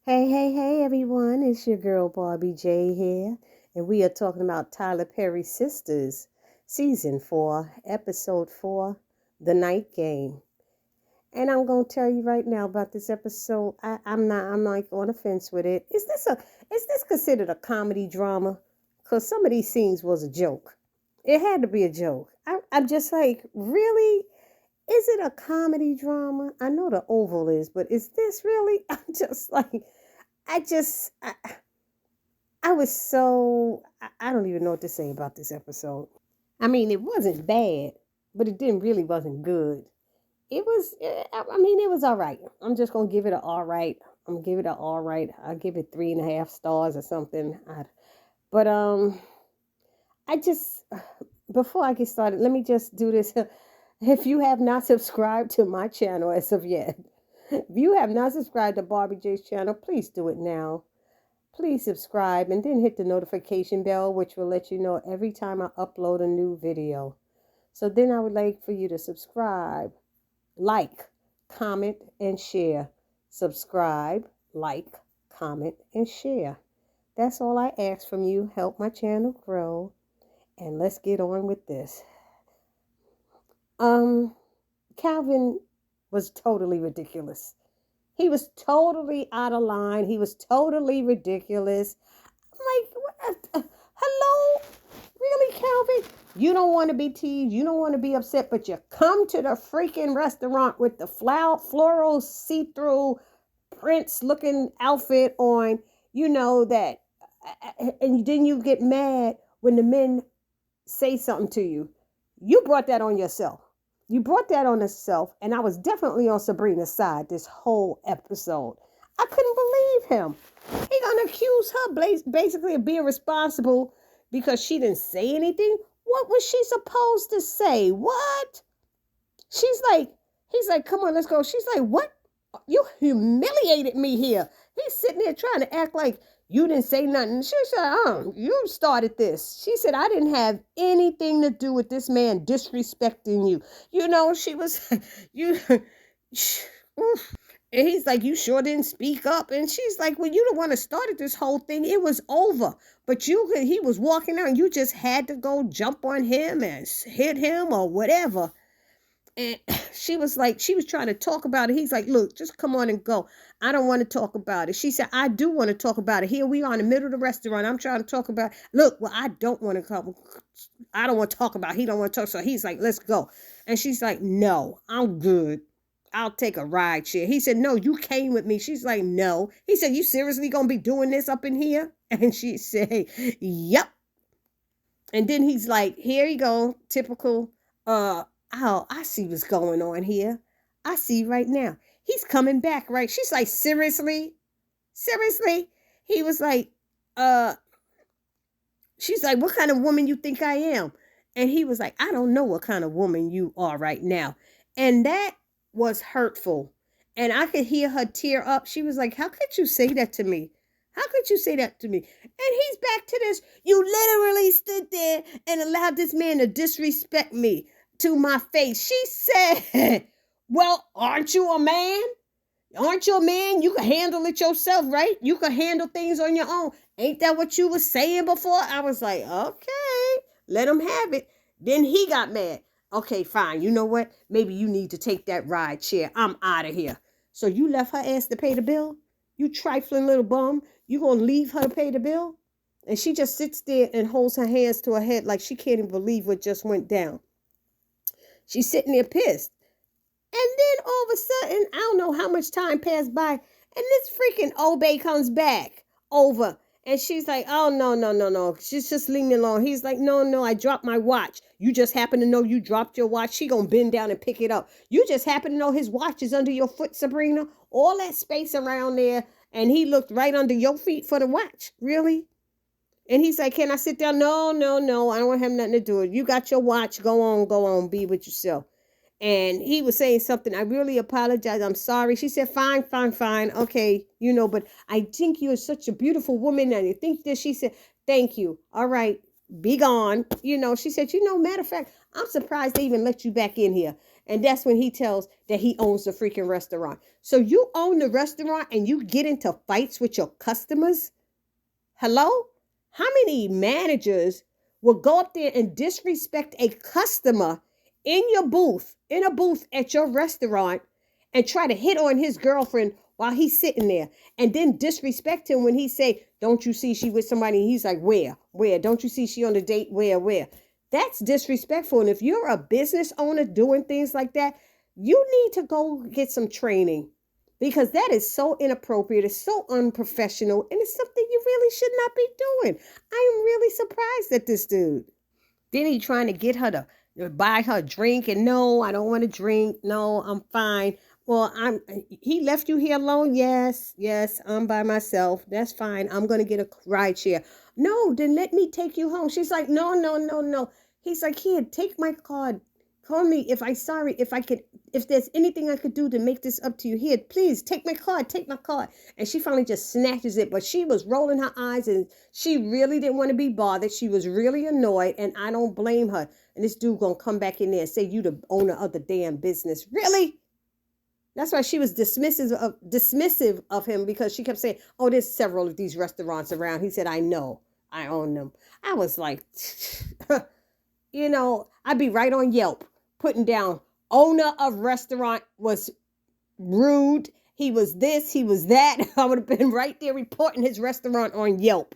Hey, everyone. It's your girl Barbie J here, and we are talking about Tyler Perry's Sisters, Season 4, Episode 4, The Night Game. And I'm going to tell you right now about this episode. I'm like on the fence with it. Is this considered a comedy drama? Because some of these scenes was a joke. It had to be a joke. I'm just like, really? Is it a comedy drama? I know the Oval is, but is this really? I'm just like, I just, I, I was so, I don't even know what to say about this episode. I mean, it wasn't bad, but it didn't really wasn't good. It was, I mean, it was all right. I'm just going to give it an all right. I'm going to give it an all right. I'll give it 3.5 stars or something. But, I just, before I get started, let me just do this. If you have not subscribed to my channel as of yet, if you have not subscribed to Barbie J's channel, please do it now. Please subscribe and then hit the notification bell, which will let you know every time I upload a new video. So then I would like for you to subscribe, like, comment, and share. Subscribe, like, comment, and share. That's all I ask from you. Help my channel grow. And let's get on with this. Calvin was totally ridiculous. He was totally out of line. He was totally ridiculous. I'm like, hello? Really, Calvin? You don't want to be teased. You don't want to be upset, but you come to the freaking restaurant with the floral see-through prince-looking outfit on, that, and then you get mad when the men say something to you. You brought that on yourself. You brought that on yourself, and I was definitely on Sabrina's side this whole episode. I couldn't believe him. He gonna accuse her basically of being responsible because she didn't say anything. What was she supposed to say? What? He's like, come on, let's go. She's like, what? You humiliated me here. He's sitting there trying to act like you didn't say nothing. She said, you started this. She said, I didn't have anything to do with this man disrespecting you. She was, you, and he's like, you sure didn't speak up. And she's like, well, you the one that started this whole thing. It was over. But he was walking out and you just had to go jump on him and hit him or whatever. And she was trying to talk about it. He's like, look, just come on and go. I don't want to talk about it. She said, I do want to talk about it. Here we are in the middle of the restaurant. I'm trying to talk about it. Look, well, I don't want to come. I don't want to talk about it. He don't want to talk. So he's like, let's go. And she's like, no, I'm good. I'll take a ride share. He said, no, you came with me. She's like, no. He said, you seriously going to be doing this up in here? And she said, yep. And then he's like, here you go. Typical, oh, I see what's going on here. I see right now. He's coming back, right? She's like, seriously? Seriously? He was like, she's like, what kind of woman you think I am? And he was like, I don't know what kind of woman you are right now. And that was hurtful. And I could hear her tear up. She was like, how could you say that to me? How could you say that to me? And he's back to this. You literally stood there and allowed this man to disrespect me to my face. She said, well, aren't you a man? Aren't you a man? You can handle it yourself, right? You can handle things on your own. Ain't that what you were saying before? I was like, okay, let him have it. Then he got mad. Okay, fine. You know what? Maybe you need to take that ride share. I'm out of here. So you left her ass to pay the bill? You trifling little bum. You gonna leave her to pay the bill? And she just sits there and holds her hands to her head like she can't even believe what just went down. She's sitting there pissed. And then all of a sudden, I don't know how much time passed by, and this freaking Obey comes back over. And she's like, oh, no. She's just leave me alone. He's like, no, I dropped my watch. You just happen to know you dropped your watch. She gonna bend down and pick it up. You just happen to know his watch is under your foot, Sabrina. All that space around there. And he looked right under your feet for the watch. Really? And he's like, can I sit down? No. I don't have nothing to do with it. You got your watch. Go on. Be with yourself. And he was saying something. I really apologize. I'm sorry. She said, fine. Okay, but I think you're such a beautiful woman. And you think this. She said, thank you. All right, be gone. She said, matter of fact, I'm surprised they even let you back in here. And that's when he tells that he owns the freaking restaurant. So you own the restaurant and you get into fights with your customers? Hello? How many managers will go up there and disrespect a customer in a booth at your restaurant, and try to hit on his girlfriend while he's sitting there, and then disrespect him when he say, don't you see she with somebody? And he's like, where? Don't you see she on a date? Where? That's disrespectful. And if you're a business owner doing things like that, you need to go get some training, because that is so inappropriate. It's so unprofessional, and it's something you really should not be doing. I am really surprised at this dude. Then he trying to get her to buy her a drink, and no, I don't want to drink. No, I'm fine. Well, he left you here alone? Yes, I'm by myself. That's fine. I'm going to get a ride share. No, then let me take you home. She's like, no. He's like, here, take my card. Call me if if there's anything I could do to make this up to you. Here, please take my card. And she finally just snatches it, but she was rolling her eyes, and she really didn't want to be bothered. She was really annoyed, and I don't blame her. And this dude gonna come back in there and say, you the owner of the damn business. Really? That's why she was dismissive of him, because she kept saying, oh, there's several of these restaurants around. He said, I know, I own them. I was like, I'd be right on Yelp putting down owner of restaurant was rude. He was this, he was that. I would have been right there reporting his restaurant on Yelp.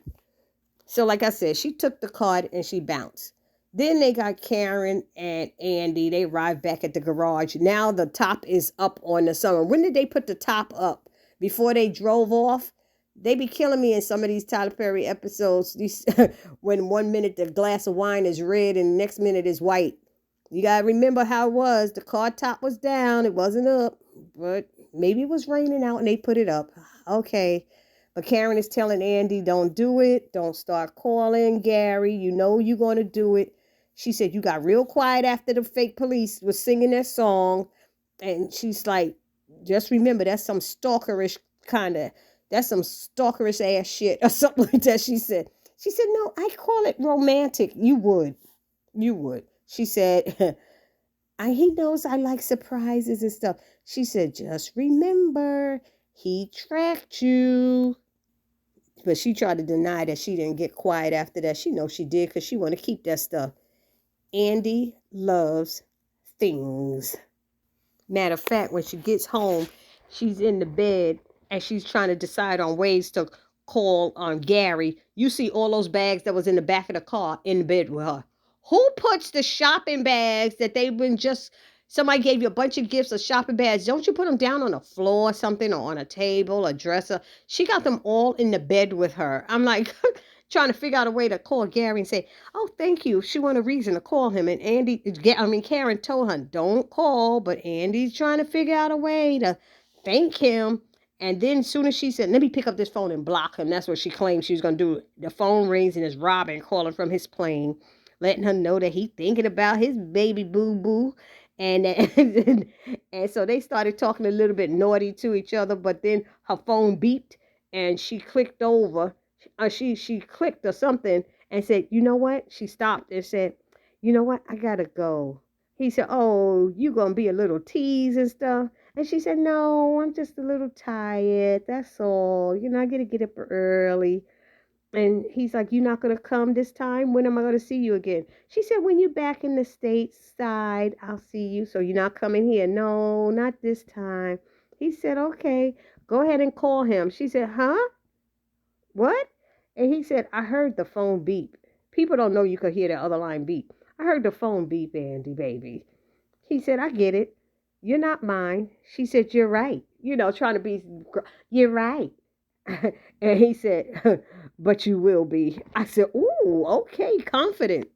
So like I said, she took the card and she bounced. Then they got Karen and Andy. They arrived back at the garage. Now the top is up on the sunroof. When did they put the top up? Before they drove off? They be killing me in some of these Tyler Perry episodes. When 1 minute the glass of wine is red and the next minute is white. You got to remember how it was. The car top was down. It wasn't up. But maybe it was raining out and they put it up. Okay. But Karen is telling Andy, don't do it. Don't start calling Gary. You know you're going to do it. She said, you got real quiet after the fake police was singing their song. And she's like, just remember, that's some stalkerish ass shit or something like that. She said, no, I call it romantic. You would. She said, he knows I like surprises and stuff. She said, just remember, he tracked you. But she tried to deny that she didn't get quiet after that. She knows she did, because she want to keep that stuff. Andy loves things. Matter of fact, when she gets home, she's in the bed and she's trying to decide on ways to call on Gary. You see all those bags that was in the back of the car in the bed with her. Who puts the shopping bags that somebody gave you a bunch of gifts of shopping bags? Don't you put them down on the floor or something, or on a table, a dresser? She got them all in the bed with her. I'm like, trying to figure out a way to call Gary and say, oh, thank you. She wanted a reason to call him. And Karen told her, don't call. But Andy's trying to figure out a way to thank him. And then as soon as she said, let me pick up this phone and block him, that's what she claimed she was going to do. The phone rings and it's Robin calling from his plane, letting her know that he's thinking about his baby boo-boo. And so they started talking a little bit naughty to each other. But then her phone beeped and she clicked over. She clicked or something and said, you know what? She stopped and said, you know what? I gotta go. He said, oh, you gonna be a little tease and stuff? And she said, no, I'm just a little tired. That's all. I gotta get up early. And he's like, you're not gonna come this time? When am I gonna see you again? She said, when you're back in the States side, I'll see you. So you're not coming here? No, not this time. He said, okay, go ahead and call him. She said, huh? What? And he said, I heard the phone beep. People don't know you could hear the other line beep. I heard the phone beep, Andy, baby. He said, I get it. You're not mine. She said, you're right. Trying to be, you're right. And he said, but you will be. I said, ooh, okay, confident.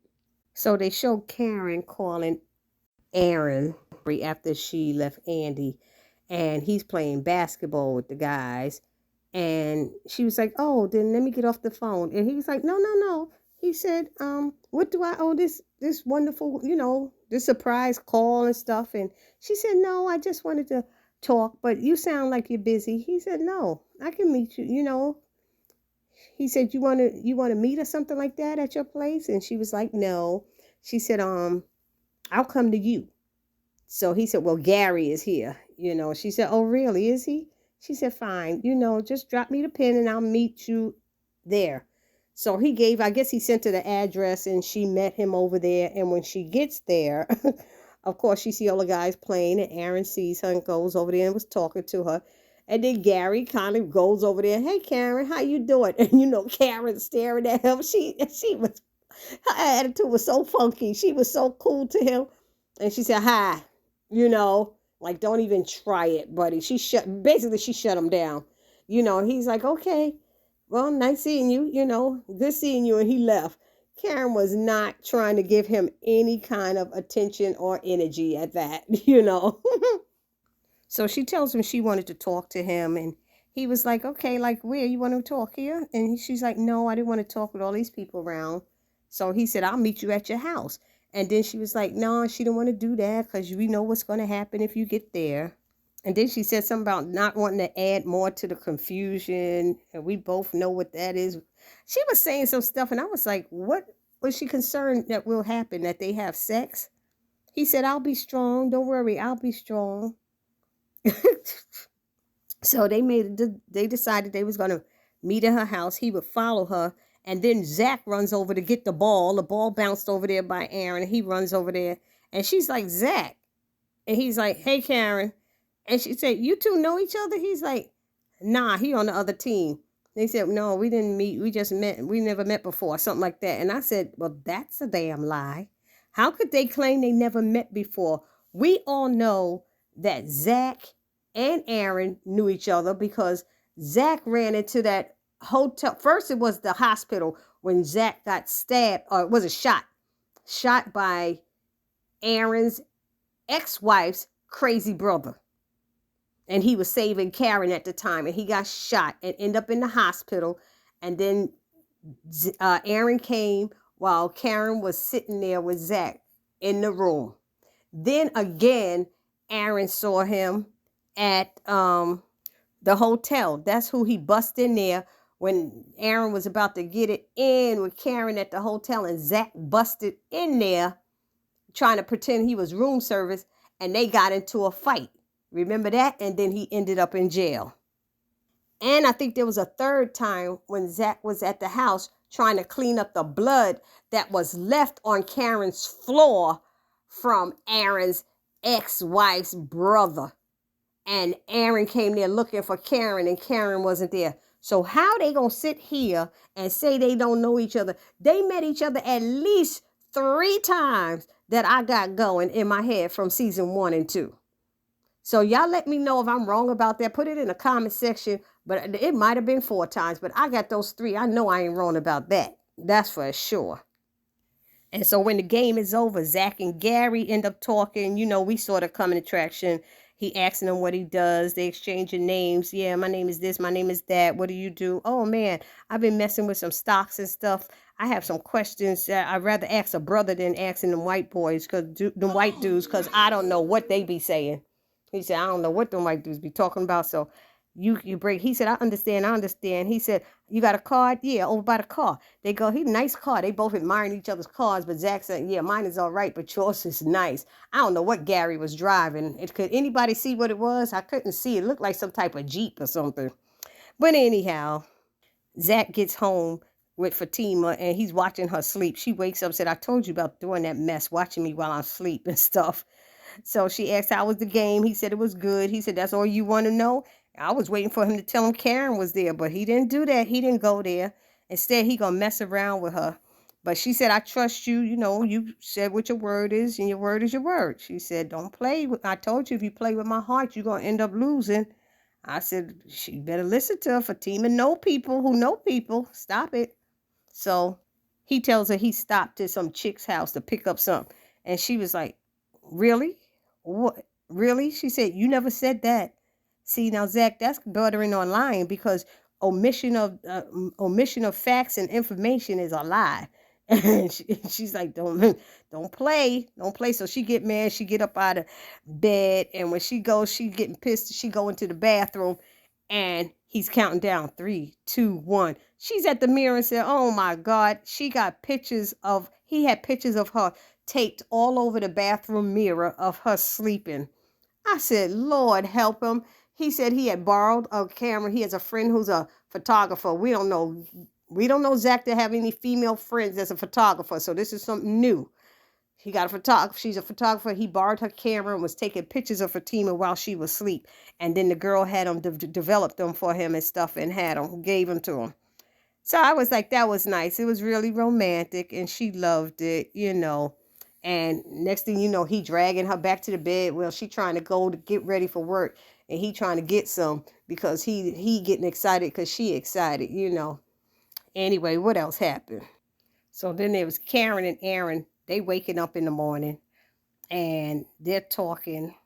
So they showed Karen calling Aaron after she left Andy. And he's playing basketball with the guys. And she was like, oh, then let me get off the phone. And he was like, no. He said, what do I owe this wonderful, this surprise call and stuff? And she said, no, I just wanted to talk, but you sound like you're busy. He said, no, I can meet you, He said, you want to meet or something like that at your place? And she was like, no. She said, I'll come to you. So he said, well, Gary is here. She said, oh, really? Is he? She said, fine. Just drop me the pin and I'll meet you there. So I guess he sent her the address and she met him over there. And when she gets there, of course, she see all the guys playing and Aaron sees her and goes over there and was talking to her. And then Gary kind of goes over there. Hey, Karen, how you doing? And Karen staring at him. Her attitude was so funky. She was so cool to him. And she said, hi, like, don't even try it, buddy. She shut him down. He's like, okay, well, nice seeing you, good seeing you. And he left. Karen was not trying to give him any kind of attention or energy at that, So she tells him she wanted to talk to him. And he was like, okay, like, where? You want to talk here? And she's like, no, I didn't want to talk with all these people around. So he said, I'll meet you at your house. And then she was like, no, she didn't want to do that because we know what's going to happen if you get there. And then she said something about not wanting to add more to the confusion. And we both know what that is. She was saying some stuff. And I was like, what was she concerned that will happen, that they have sex? He said, I'll be strong. Don't worry. I'll be strong. So they decided they was going to meet at her house. He would follow her. And then Zach runs over to get the ball. The ball bounced over there by Aaron. He runs over there. And she's like, Zach. And he's like, hey, Karen. And she said, you two know each other? He's like, nah, he on the other team. They said, no, we didn't meet. We just met. We never met before. Something like that. And I said, well, that's a damn lie. How could they claim they never met before? We all know that Zach and Aaron knew each other because Zach ran into that hotel. First, it was the hospital when Zach got stabbed, or it was a shot by Aaron's ex-wife's crazy brother. And he was saving Karen at the time, and he got shot and ended up in the hospital. And then Aaron came while Karen was sitting there with Zach in the room. Then again, Aaron saw him at the hotel. That's who he bust in there when Aaron was about to get it in with Karen at the hotel, and Zach busted in there trying to pretend he was room service, and they got into a fight. Remember that? And then he ended up in jail. And I think there was a third time when Zach was at the house trying to clean up the blood that was left on Karen's floor from Aaron's ex-wife's brother. And Aaron came there looking for Karen, and Karen wasn't there. So how they gonna sit here and say they don't know each other? They met each other at least 3 times that I got going in my head from season 1 and 2. So y'all let me know if I'm wrong about that. Put it in the comment section. But it might have been 4 times. But I got those 3. I know I ain't wrong about that. That's for sure. And so when the game is over, Zach and Gary end up talking. We saw the coming attraction. He asking them what he does. They exchanging names. Yeah, my name is this. My name is that. What do you do? Oh, man, I've been messing with some stocks and stuff. I have some questions. I'd rather ask a brother than asking them white boys, the white dudes, because I don't know what they be saying. He said, I don't know what them white dudes be talking about. So you break. He said, I understand. He said, you got a card? Yeah, over by the car. They go, nice car. They both admiring each other's cars. But Zach said, yeah, mine is all right, but yours is nice. I don't know what Gary was driving. Could anybody see what it was? I couldn't see. It looked like some type of Jeep or something. But anyhow, Zach gets home with Fatima and he's watching her sleep. She wakes up and said, I told you about doing that mess, watching me while I'm asleep and stuff. So she asked, how was the game? He said it was good. He said, that's all you want to know? I was waiting for him to tell him Karen was there, but he didn't do that. He didn't go there. Instead, he gonna mess around with her. But she said, I trust you. You said what your word is, and your word is your word. She said, don't play with, I told you if you play with my heart, you're gonna end up losing. I said, she better listen to her. Fatima know people who know people. Stop it. So he tells her he stopped at some chick's house to pick up something. And she was like, really? What? Really? She said, you never said that. See, now, Zach, that's bordering on lying because omission of facts and information is a lie. And she's like, don't play. So she get mad. She get up out of bed. And when she goes, she getting pissed. She go into the bathroom and he's counting down 3, 2, 1. She's at the mirror and said, oh, my God. He had pictures of her taped all over the bathroom mirror of her sleeping. I said, Lord help him. He said he had borrowed a camera. He has a friend who's a photographer. We don't know Zach to have any female friends as a photographer. So this is something new. He got a photographer. She's a photographer. He borrowed her camera and was taking pictures of Fatima while she was asleep. And then the girl had them developed them for him and stuff and gave them to him. So I was like, that was nice. It was really romantic and she loved it, And next thing you know, he dragging her back to the bed. Well, she trying to go to get ready for work and he trying to get some because he getting excited because she excited, Anyway, what else happened? So then there was Karen and Aaron. They waking up in the morning and they're talking.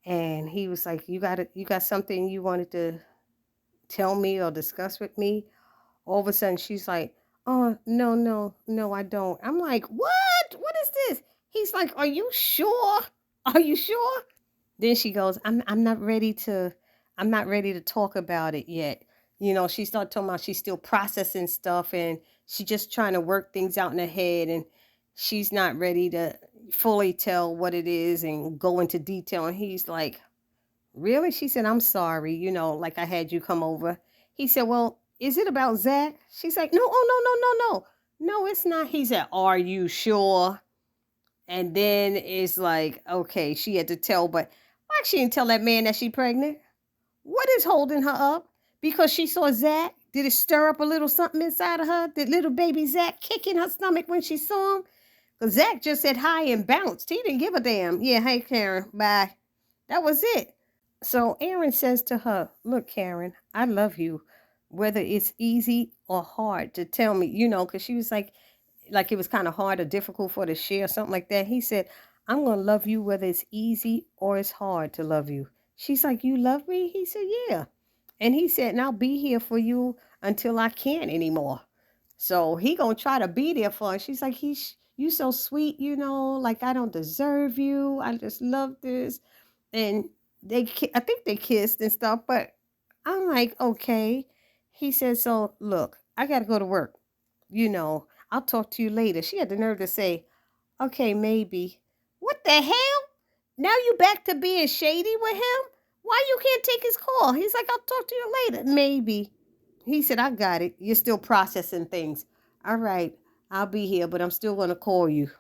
And he was like, you got something you wanted to tell me or discuss with me? All of a sudden she's like, oh, no, I don't. I'm like, what? What is this? He's like, are you sure? Are you sure? Then she goes, I'm not ready to talk about it yet. She started talking about she's still processing stuff and she's just trying to work things out in her head and she's not ready to fully tell what it is and go into detail. And he's like, really? She said, I'm sorry, like I had you come over. He said, well, is it about Zach? She's like, no, oh, no. No, it's not. He said, are you sure? And then it's like, okay, she had to tell, but why she didn't tell that man that she pregnant? What is holding her up? Because she saw Zach? Did it stir up a little something inside of her? Did little baby Zach kick in her stomach when she saw him? Because Zach just said hi and bounced. He didn't give a damn. Yeah, hey, Karen, bye. That was it. So Aaron says to her, look, Karen, I love you, whether it's easy or hard to tell me, because she was like it was kind of hard or difficult for her to share, something like that. He said, I'm going to love you whether it's easy or it's hard to love you. She's like, you love me? He said, yeah. And he said, and I'll be here for you until I can't anymore. So he going to try to be there for her. She's like, you so sweet, like I don't deserve you. I just love this. And I think they kissed and stuff, but I'm like, okay. He said, so look, I got to go to work. I'll talk to you later. She had the nerve to say, okay, maybe. What the hell? Now you back to being shady with him? Why you can't take his call? He's like, I'll talk to you later. Maybe. He said, I got it. You're still processing things. All right, I'll be here, but I'm still going to call you.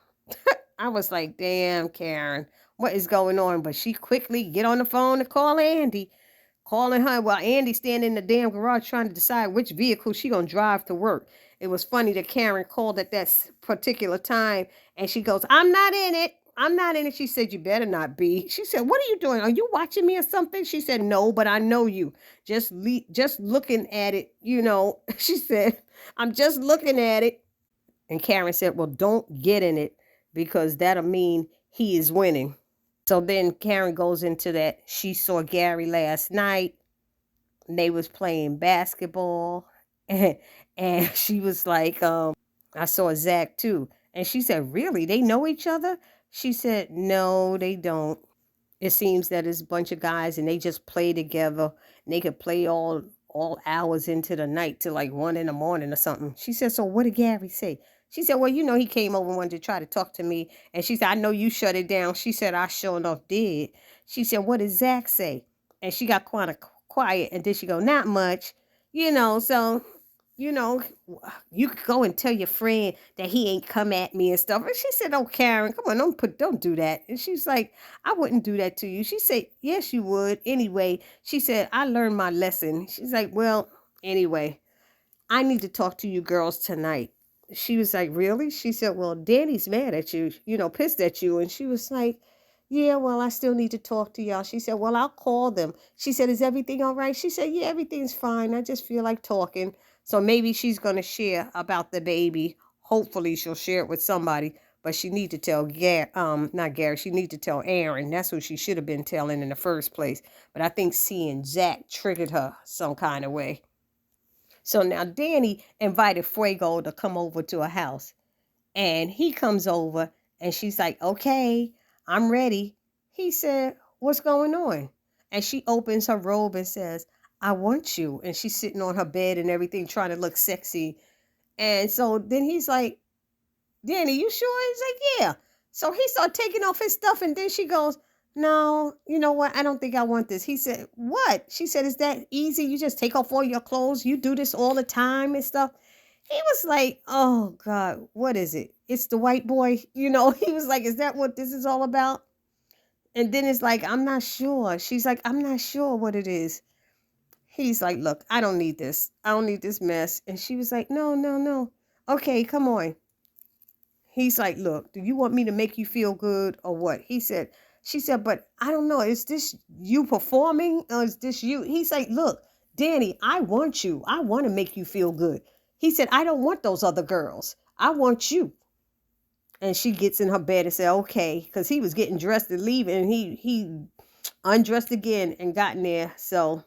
I was like, damn, Karen, what is going on? But she quickly get on the phone to call Andy. Calling her while Andy's standing in the damn garage trying to decide which vehicle she going to drive to work. It was funny that Karen called at that particular time and she goes, I'm not in it. I'm not in it. She said, you better not be. She said, what are you doing? Are you watching me or something? She said, no, but I know you. Just looking at it, She said, I'm just looking at it. And Karen said, well, don't get in it because that'll mean he is winning. So then Karen goes into that. She saw Gary last night. They was playing basketball. And she was like, I saw Zach too. And she said, really? They know each other? She said, no, they don't. It seems that it's a bunch of guys and they just play together. And they could play all hours into the night till like 1 a.m. or something. She said, so what did Gary say? She said, well, he came over and wanted to try to talk to me. And she said, I know you shut it down. She said, I sure enough did. She said, what did Zach say? And she got kind of quiet. And then she go, not much. So, you could go and tell your friend that he ain't come at me and stuff. And she said, oh, Karen, come on, don't do that. And she's like, I wouldn't do that to you. She said, yes, you would. Anyway, she said, I learned my lesson. She's like, well, anyway, I need to talk to you girls tonight. She was like, really? She said, well, Danny's mad at you, pissed at you. And she was like, yeah, well, I still need to talk to y'all. She said, well, I'll call them. She said, is everything all right? She said, yeah, everything's fine. I just feel like talking. So maybe she's going to share about the baby. Hopefully she'll share it with somebody. But she need to tell not Gary. She need to tell Aaron. That's who she should have been telling in the first place. But I think seeing Zach triggered her some kind of way. So now Danny invited Fuego to come over to her house. And he comes over and she's like, okay, I'm ready. He said, what's going on? And she opens her robe and says, I want you. And she's sitting on her bed and everything, trying to look sexy. And so then he's like, Danny, you sure? He's like, yeah. So he started taking off his stuff, and then she goes, no, you know what? I don't think I want this. He said, what? She said, is that easy? You just take off all your clothes. You do this all the time and stuff. He was like, oh God, what is it? It's the white boy. He was like, is that what this is all about? And then it's like, I'm not sure. She's like, I'm not sure what it is. He's like, look, I don't need this. I don't need this mess. And she was like, no, no, no. Okay, come on. He's like, look, do you want me to make you feel good or what? She said, but I don't know. Is this you performing or is this you? He's like, look, Danny, I want you. I want to make you feel good. He said, I don't want those other girls. I want you. And she gets in her bed and said, okay, because he was getting dressed to leave, and he undressed again and got in there. So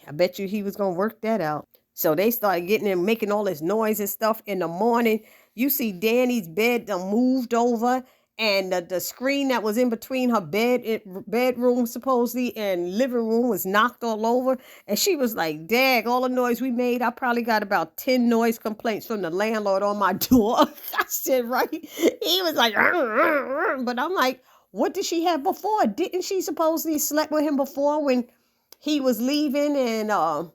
I bet you he was going to work that out. So they started getting in, making all this noise and stuff. In the morning, you see Danny's bed done moved over, and the screen that was in between her bedroom supposedly and living room was knocked all over. And she was like, dag, all the noise we made, I probably got about 10 noise complaints from the landlord on my door. I said, right? He was like, but I'm like, what did she have before? Didn't she supposedly slept with him before when he was leaving and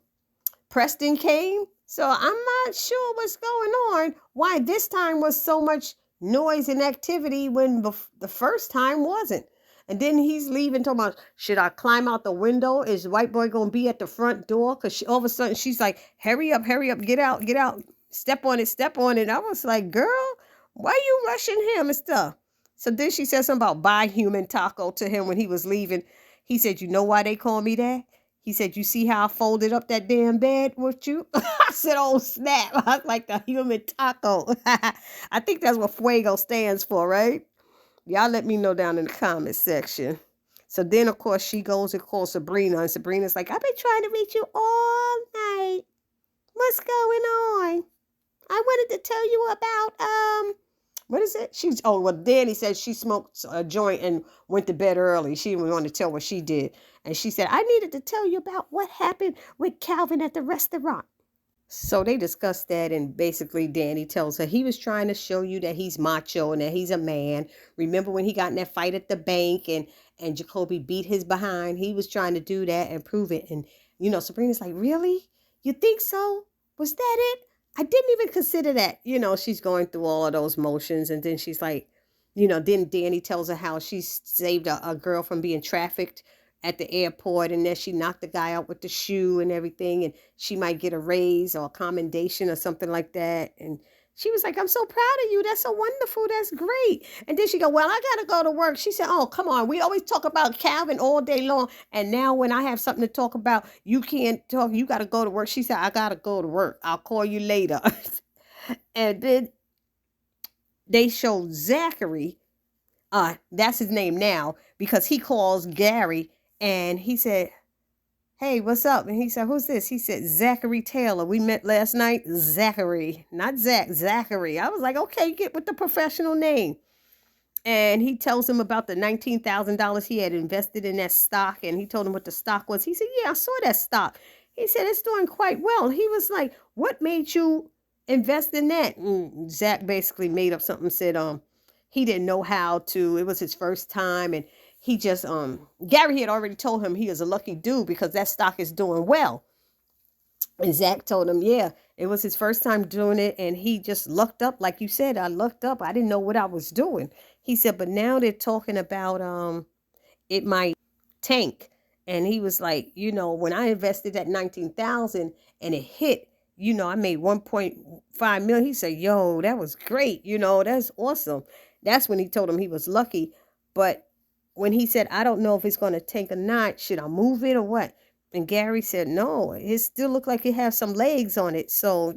Preston came? So I'm not sure what's going on. Why this time was so much noise and activity when the first time wasn't. And then he's leaving talking about, should I climb out the window? Is the white boy going to be at the front door? Because all of a sudden she's like, hurry up, get out, step on it. I was like, girl, why are you rushing him and stuff? So then she said something about buy human taco to him when he was leaving. He said, you know why they call me that? He said, you see how I folded up that damn bed with you? I said, oh, snap. I was like the human taco. I think that's what Fuego stands for, right? Y'all let me know down in the comment section. So then, of course, she goes and calls Sabrina. And Sabrina's like, I've been trying to reach you all night. What's going on? I wanted to tell you about, what is it? Danny said she smoked a joint and went to bed early. She didn't want to tell what she did. And she said, I needed to tell you about what happened with Calvin at the restaurant. So they discussed that, and basically Danny tells her he was trying to show you that he's macho and that he's a man. Remember when he got in that fight at the bank and Jacoby beat his behind? He was trying to do that and prove it. And, Sabrina's like, really? You think so? Was that it? I didn't even consider that. She's going through all of those motions, and then she's like, then Danny tells her how she saved a girl from being trafficked at the airport, and then she knocked the guy out with the shoe and everything, and she might get a raise or a commendation or something like that. And she was like, I'm so proud of you. That's so wonderful. That's great. And then she go, well, I got to go to work. She said, oh, come on. We always talk about Calvin all day long. And now when I have something to talk about, you can't talk. You got to go to work. She said, I got to go to work. I'll call you later. And then they showed Zachary. That's his name now, because he calls Gary. And he said, hey, what's up? And he said, who's this? He said, Zachary Taylor. We met last night. Zachary. Not Zach, Zachary. I was like, okay, get with the professional name. And he tells him about the $19,000 he had invested in that stock. And he told him what the stock was. He said, yeah, I saw that stock. He said, it's doing quite well. He was like, what made you invest in that? And Zach basically made up something, said he didn't know how to. It was his first time, and he just, Gary had already told him he was a lucky dude because that stock is doing well. And Zach told him, yeah, it was his first time doing it. And he just lucked up. Like you said, I lucked up. I didn't know what I was doing. He said, but now they're talking about it might tank. And he was like, when I invested that $19,000 and it hit, I made 1.5 million. He said, yo, that was great. That's awesome. That's when he told him he was lucky. But when he said, I don't know if it's going to tank or not, should I move it or what? And Gary said, no, it still looked like it has some legs on it. So,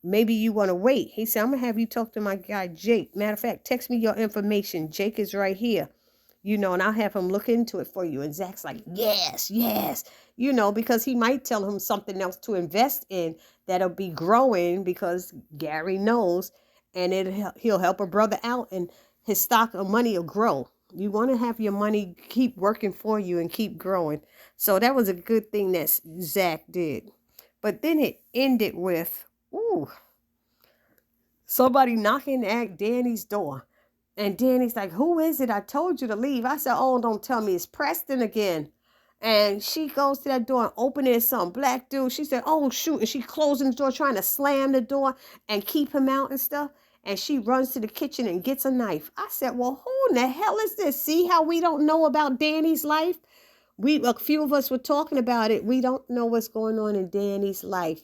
maybe you want to wait. He said, I'm going to have you talk to my guy, Jake. Matter of fact, text me your information. Jake is right here, and I'll have him look into it for you. And Zach's like, yes, because he might tell him something else to invest in that'll be growing, because Gary knows, and he'll help a brother out, and his stock of money will grow. You want to have your money keep working for you and keep growing. So that was a good thing that Zach did. But then it ended with, somebody knocking at Danny's door. And Danny's like, who is it? I told you to leave. I said, oh, don't tell me. It's Preston again. And she goes to that door and opens it. Some black dude. She said, oh, shoot. And she closing the door, trying to slam the door and keep him out and stuff. And she runs to the kitchen and gets a knife. I said, well, who in the hell is this? See how we don't know about Danny's life? A few of us were talking about it. We don't know what's going on in Danny's life.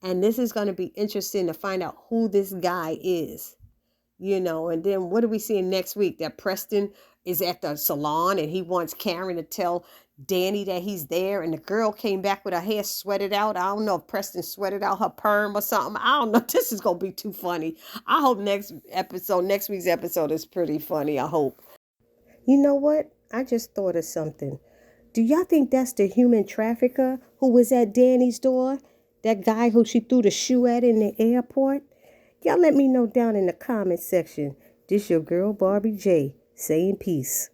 And this is going to be interesting to find out who this guy is. And then what are we seeing next week? That Preston is at the salon and he wants Karen to tell Danny that he's there. And the girl came back with her hair sweated out. I don't know if Preston sweated out her perm or something. I don't know. This is going to be too funny. I hope next week's episode is pretty funny. I hope. You know what? I just thought of something. Do y'all think that's the human trafficker who was at Danny's door? That guy who she threw the shoe at in the airport? Y'all let me know down in the comment section. This your girl Barbie J saying peace.